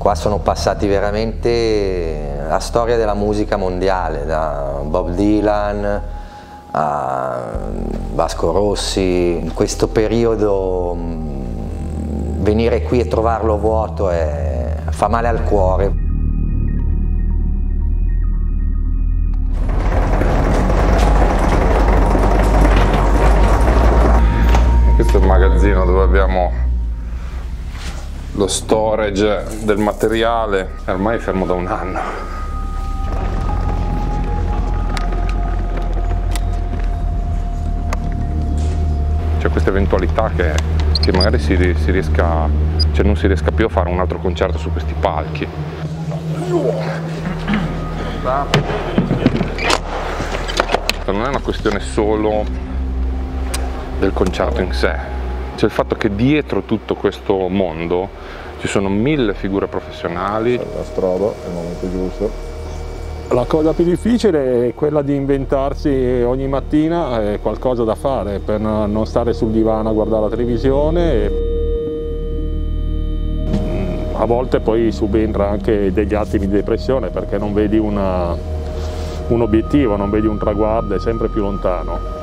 Qua sono passati veramente la storia della musica mondiale, da Bob Dylan a Vasco Rossi. In questo periodo venire qui e trovarlo vuoto fa male al cuore. Questo è il magazzino dove abbiamo lo storage del materiale, è ormai fermo da un anno. C'è questa eventualità che magari non si riesca più a fare un altro concerto su questi palchi. Non è una questione solo del concerto in sé. C'è il fatto che dietro tutto questo mondo ci sono 1000 figure professionali. La strada è il momento giusto. La cosa più difficile è quella di inventarsi ogni mattina qualcosa da fare per non stare sul divano a guardare la televisione. A volte poi subentra anche degli attimi di depressione perché non vedi un obiettivo, non vedi un traguardo, è sempre più lontano.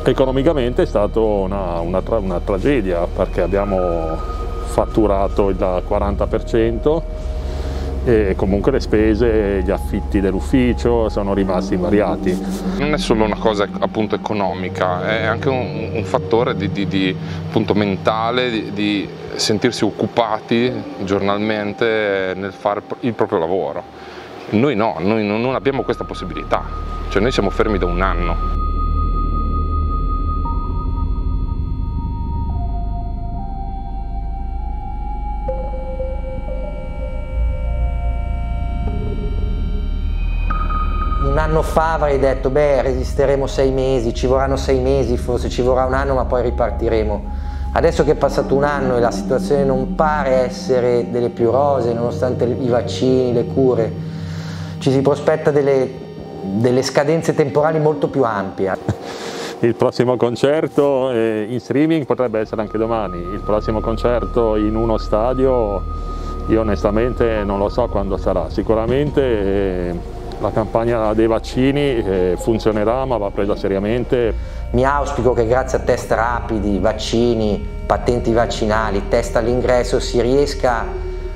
Economicamente è stata una tragedia perché abbiamo fatturato il 40% e comunque le spese, gli affitti dell'ufficio sono rimasti invariati. Non è solo una cosa appunto economica, è anche un fattore appunto mentale, di sentirsi occupati giornalmente nel fare il proprio lavoro. Noi no, noi non abbiamo questa possibilità, cioè noi siamo fermi da un anno. Un anno fa avrei detto, beh, resisteremo 6 mesi, ci vorranno 6 mesi, forse ci vorrà un anno, ma poi ripartiremo. Adesso che è passato un anno e la situazione non pare essere delle più rosee, nonostante i vaccini, le cure, ci si prospetta delle scadenze temporali molto più ampie. Il prossimo concerto in streaming potrebbe essere anche domani, il prossimo concerto in uno stadio io onestamente non lo so quando sarà, sicuramente la campagna dei vaccini funzionerà ma va presa seriamente. Mi auspico che grazie a test rapidi, vaccini, patenti vaccinali, test all'ingresso si riesca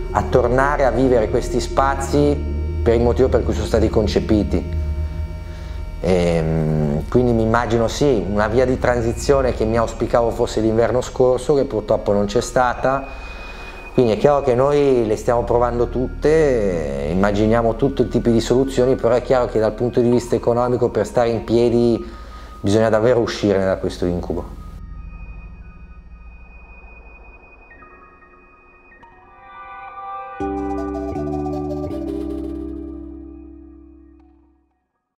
a tornare a vivere questi spazi per il motivo per cui sono stati concepiti. Quindi mi immagino sì, una via di transizione che mi auspicavo fosse l'inverno scorso, che purtroppo non c'è stata. Quindi è chiaro che noi le stiamo provando tutte, immaginiamo tutti i tipi di soluzioni, però è chiaro che dal punto di vista economico per stare in piedi bisogna davvero uscire da questo incubo.